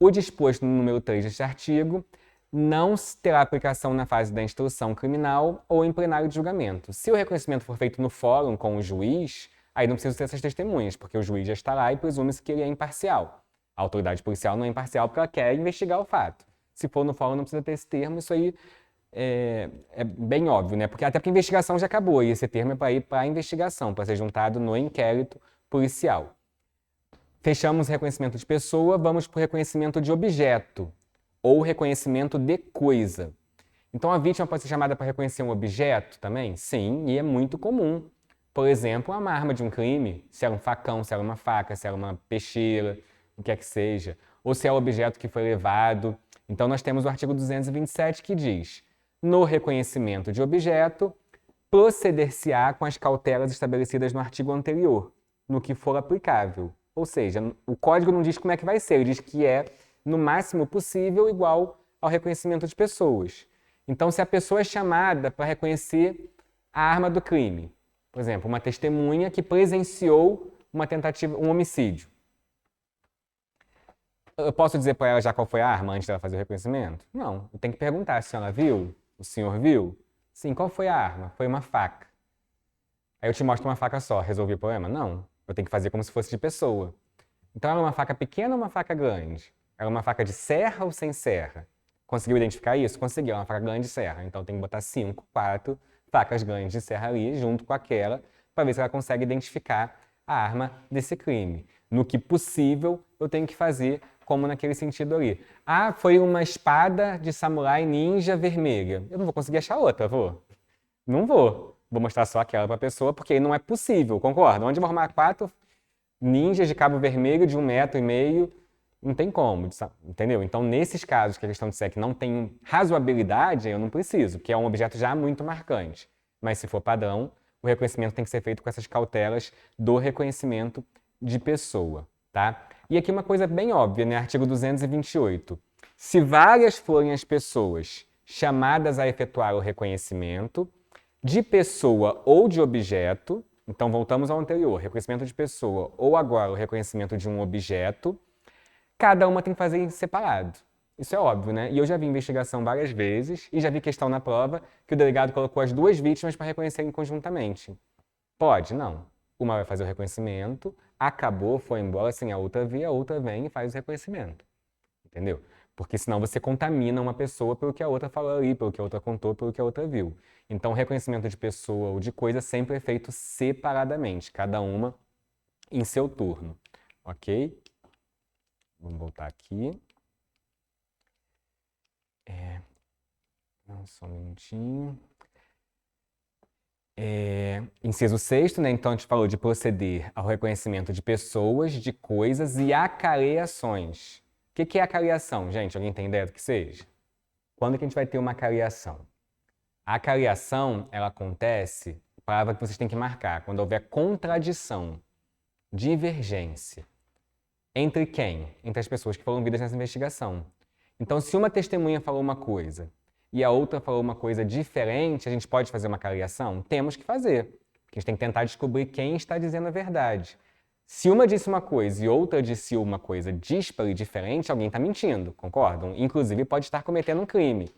o disposto no número 3 deste artigo não terá aplicação na fase da instrução criminal ou em plenário de julgamento. Se o reconhecimento for feito no fórum com o juiz, aí não precisa ter essas testemunhas, porque o juiz já está lá e presume-se que ele é imparcial. A autoridade policial não é imparcial porque ela quer investigar o fato. Se for no fórum, não precisa ter esse termo, isso aí é bem óbvio, né? Até porque a investigação já acabou, e esse termo é para ir para a investigação, para ser juntado no inquérito policial. Fechamos o reconhecimento de pessoa, vamos para o reconhecimento de objeto, ou reconhecimento de coisa. Então a vítima pode ser chamada para reconhecer um objeto também? Sim, e é muito comum. Por exemplo, uma arma de um crime, se era um facão, se era uma faca, se era uma peixeira, o que é que seja, ou se é o objeto que foi levado. Então nós temos o artigo 227 que diz: no reconhecimento de objeto, proceder-se-á com as cautelas estabelecidas no artigo anterior, no que for aplicável. Ou seja, o código não diz como é que vai ser, ele diz que é, no máximo possível, igual ao reconhecimento de pessoas. Então, se a pessoa é chamada para reconhecer a arma do crime, por exemplo, uma testemunha que presenciou uma tentativa, um homicídio, eu posso dizer para ela já qual foi a arma antes dela fazer o reconhecimento? Não, eu tenho que perguntar: a senhora viu? O senhor viu? Sim, qual foi a arma? Foi uma faca. Aí eu te mostro uma faca só, resolvi o problema? Não, eu tenho que fazer como se fosse de pessoa. Então, ela é uma faca pequena ou uma faca grande? Ela é uma faca de serra ou sem serra? Conseguiu identificar isso? Conseguiu, é uma faca grande de serra. Então, tem que botar 5, 4 facas grandes de serra ali, junto com aquela, para ver se ela consegue identificar a arma desse crime. No que possível, eu tenho que fazer como naquele sentido ali. Ah, foi uma espada de samurai ninja vermelha. Eu não vou conseguir achar outra, vou? Não vou. Vou mostrar só aquela para a pessoa, porque não é possível, concorda? Onde eu vou arrumar 4 ninjas de cabo vermelho de 1,5 m, não tem como, entendeu? Então, nesses casos que a questão disser que não tem razoabilidade, eu não preciso, porque é um objeto já muito marcante. Mas se for padrão, o reconhecimento tem que ser feito com essas cautelas do reconhecimento de pessoa, tá? E aqui uma coisa bem óbvia, né? Artigo 228. Se várias forem as pessoas chamadas a efetuar o reconhecimento de pessoa ou de objeto, então voltamos ao anterior, reconhecimento de pessoa, ou agora o reconhecimento de um objeto, cada uma tem que fazer em separado. Isso é óbvio, né? E eu já vi investigação várias vezes e já vi questão na prova que o delegado colocou as duas vítimas para reconhecerem conjuntamente. Pode? Não. Uma vai fazer o reconhecimento, acabou, foi embora, sem a outra vir, a outra vem e faz o reconhecimento. Entendeu? Porque senão você contamina uma pessoa pelo que a outra falou ali, pelo que a outra contou, pelo que a outra viu. Então, o reconhecimento de pessoa ou de coisa sempre é feito separadamente, cada uma em seu turno. Ok? Vamos voltar aqui. Só um minutinho. Inciso 6º, né? Então a gente falou de proceder ao reconhecimento de pessoas, de coisas e acareações. O que é acareação, gente? Alguém tem ideia do que seja? Quando que a gente vai ter uma acareação? A acareação, ela acontece, palavra que vocês têm que marcar, quando houver contradição, divergência. Entre quem? Entre as pessoas que foram ouvidas nessa investigação. Então, se uma testemunha falou uma coisa e a outra falou uma coisa diferente, a gente pode fazer uma acareação? Temos que fazer. Porque a gente tem que tentar descobrir quem está dizendo a verdade. Se uma disse uma coisa e outra disse uma coisa díspara e diferente, alguém está mentindo, concordam? Inclusive, pode estar cometendo um crime.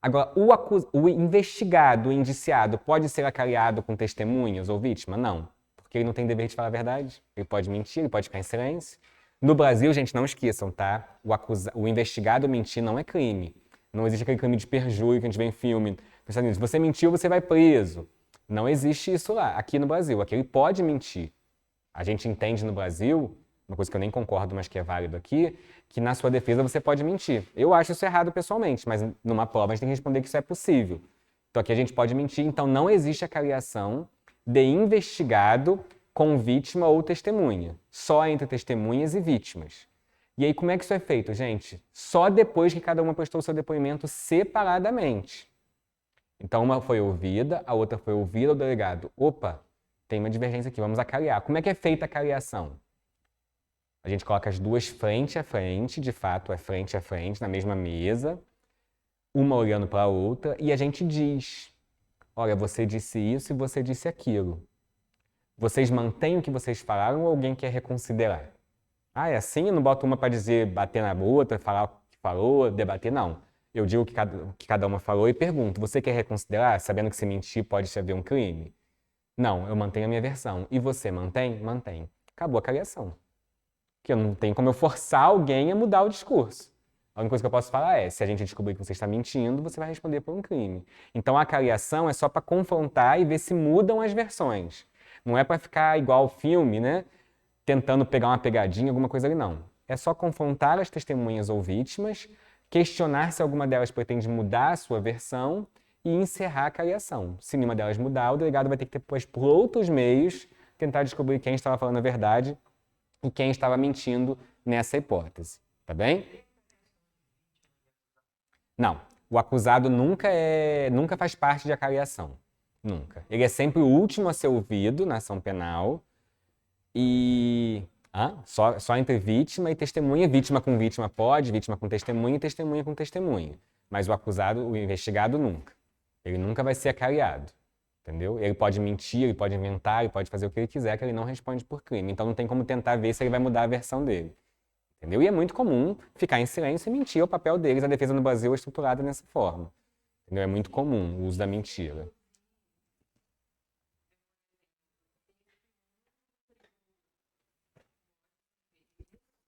Agora, o investigado, o indiciado, pode ser acareado com testemunhas ou vítima? Não, porque ele não tem dever de falar a verdade. Ele pode mentir, ele pode ficar em silêncio. No Brasil, gente, não esqueçam, tá? O investigado mentir não é crime. Não existe aquele crime de perjúrio que a gente vê em filme. Nos Estados Unidos, você mentiu, você vai preso. Não existe isso lá, aqui no Brasil. Aqui ele pode mentir. A gente entende no Brasil, uma coisa que eu nem concordo, mas que é válido aqui, que na sua defesa você pode mentir. Eu acho isso errado pessoalmente, mas numa prova a gente tem que responder que isso é possível. Então aqui a gente pode mentir, então não existe acareação de investigado com vítima ou testemunha. Só entre testemunhas e vítimas. E aí como é que isso é feito, gente? Só depois que cada uma prestou o seu depoimento separadamente. Então uma foi ouvida, a outra foi ouvida ao delegado. Opa, tem uma divergência aqui, vamos acarear. Como é que é feita a acareação? A gente coloca as duas frente a frente, de fato é frente a frente, na mesma mesa, uma olhando para a outra, e a gente diz: olha, você disse isso e você disse aquilo. Vocês mantêm o que vocês falaram ou alguém quer reconsiderar? Ah, é assim? Eu não boto uma para dizer, bater na outra, falar o que falou, debater, não. Eu digo o que cada uma falou e pergunto: você quer reconsiderar, sabendo que se mentir pode haver um crime? Não, eu mantenho a minha versão. E você mantém? Mantém. Acabou a acareação. Porque não tem como eu forçar alguém a mudar o discurso. A única coisa que eu posso falar é, se a gente descobrir que você está mentindo, você vai responder por um crime. Então a cariação é só para confrontar e ver se mudam as versões. Não é para ficar igual ao filme, né? Tentando pegar uma pegadinha, alguma coisa ali, não. É só confrontar as testemunhas ou vítimas, questionar se alguma delas pretende mudar a sua versão e encerrar a cariação. Se nenhuma delas mudar, o delegado vai ter que depois, por outros meios, tentar descobrir quem estava falando a verdade e quem estava mentindo nessa hipótese. Tá bem? Não. O acusado nunca faz parte de acariação. Nunca. Ele é sempre o último a ser ouvido na ação penal e... Só entre vítima e testemunha. Vítima com vítima pode, vítima com testemunha e testemunha com testemunha. Mas o acusado, o investigado, nunca. Ele nunca vai ser acariado. Entendeu? Ele pode mentir, ele pode inventar, ele pode fazer o que ele quiser, que ele não responde por crime. Então não tem como tentar ver se ele vai mudar a versão dele. Entendeu? E é muito comum ficar em silêncio e mentir. É o papel deles. A defesa no Brasil é estruturada dessa forma. Entendeu? É muito comum o uso da mentira.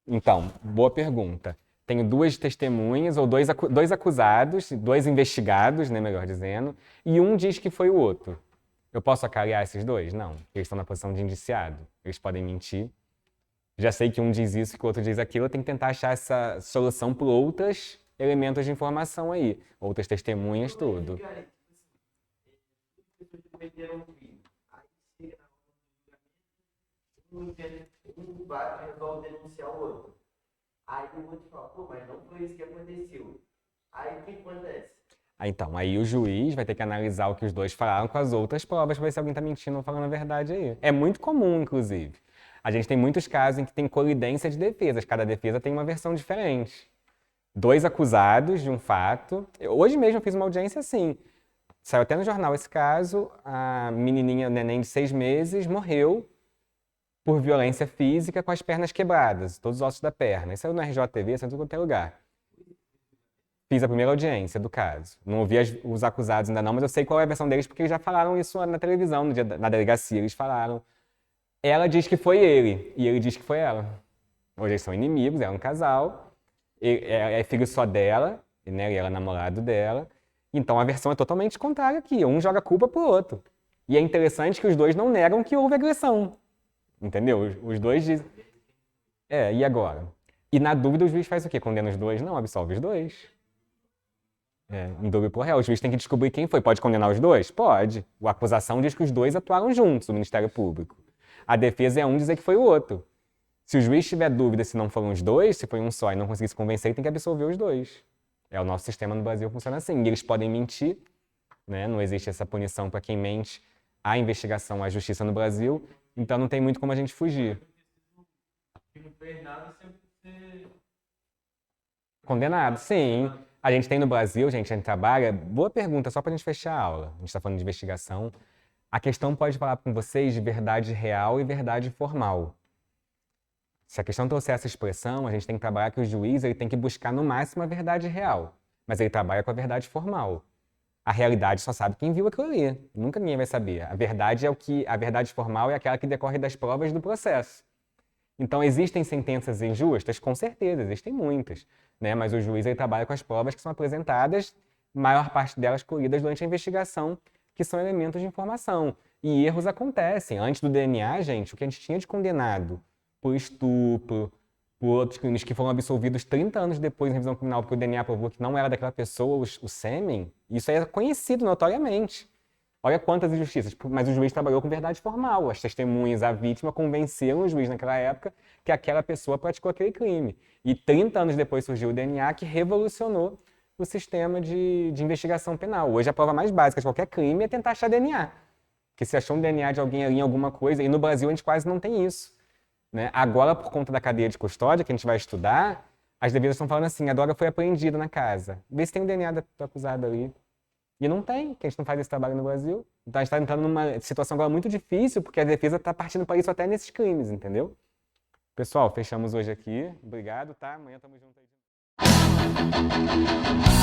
Então, boa pergunta. Tenho duas testemunhas, ou dois acusados, dois investigados, né, melhor dizendo, e um diz que foi o outro. Eu posso acariar esses dois? Não. Eles estão na posição de indiciado. Eles podem mentir. Já sei que um diz isso e que o outro diz aquilo. Eu tenho que tentar achar essa solução por outros elementos de informação aí. Outras testemunhas, tudo. Um vai resolve denunciar o outro. Aí o outro fala, pô, mas não foi isso que aconteceu. Aí o que acontece? Então, aí o juiz vai ter que analisar o que os dois falaram com as outras provas para ver se alguém está mentindo ou falando a verdade aí. É muito comum, inclusive. A gente tem muitos casos em que tem colidência de defesas. Cada defesa tem uma versão diferente. Dois acusados de um fato. Hoje mesmo eu fiz uma audiência assim. Saiu até no jornal esse caso. A menininha, neném de 6 meses, morreu por violência física com as pernas quebradas, todos os ossos da perna. Isso saiu no RJTV, saiu em todo qualquer lugar. Fiz a primeira audiência do caso. Não ouvi os acusados ainda não, mas eu sei qual é a versão deles porque eles já falaram isso na televisão, no dia na delegacia, eles falaram. Ela diz que foi ele, e ele diz que foi ela. Hoje eles são inimigos, é um casal, é filho só dela, né, e ela é namorado dela. Então a versão é totalmente contrária aqui, um joga a culpa pro outro. E é interessante que os dois não negam que houve agressão. Entendeu? Os dois dizem... e agora? E na dúvida o juiz faz o quê? Condena os dois? Não, absolve os dois. Em dúvida por réu. O juiz tem que descobrir quem foi. Pode condenar os dois? Pode. A acusação diz que os dois atuaram juntos, o Ministério Público. A defesa é um dizer que foi o outro. Se o juiz tiver dúvida se não foram os dois, se foi um só e não conseguir se convencer, ele tem que absolver os dois. O nosso sistema no Brasil funciona assim. E eles podem mentir, né? Não existe essa punição para quem mente. Há investigação, há justiça no Brasil. Então não tem muito como a gente fugir. Não fez nada sem ser Condenado, sim. A gente tem no Brasil, gente, a gente trabalha... Boa pergunta, só pra gente fechar a aula. A gente está falando de investigação. A questão pode falar com vocês de verdade real e verdade formal. Se a questão trouxer essa expressão, a gente tem que trabalhar que o juiz ele tem que buscar no máximo a verdade real. Mas ele trabalha com a verdade formal. A realidade só sabe quem viu aquilo ali. Nunca ninguém vai saber. A verdade a verdade formal é aquela que decorre das provas do processo. Então, existem sentenças injustas? Com certeza, existem muitas. Né? Mas o juiz ele trabalha com as provas que são apresentadas, maior parte delas colhidas durante a investigação, que são elementos de informação. E erros acontecem. Antes do DNA, gente, o que a gente tinha de condenado por estupro, por outros crimes que foram absolvidos 30 anos depois em revisão criminal, porque o DNA provou que não era daquela pessoa o sêmen, isso aí é conhecido notoriamente. Olha quantas injustiças. Mas o juiz trabalhou com verdade formal. As testemunhas, a vítima, convenceram o juiz naquela época que aquela pessoa praticou aquele crime. E 30 anos depois surgiu o DNA, que revolucionou o sistema de investigação penal. Hoje a prova mais básica de qualquer crime é tentar achar DNA. Porque se achou um DNA de alguém ali em alguma coisa, e no Brasil a gente quase não tem isso. Né? Agora, por conta da cadeia de custódia, que a gente vai estudar, as defesas estão falando assim, a droga foi apreendida na casa. Vê se tem o DNA do acusado ali. E não tem, que a gente não faz esse trabalho no Brasil. Então a gente está entrando numa situação agora muito difícil, porque a defesa está partindo para isso até nesses crimes, entendeu? Pessoal, fechamos hoje aqui. Obrigado, tá? Amanhã estamos juntos aí de novo.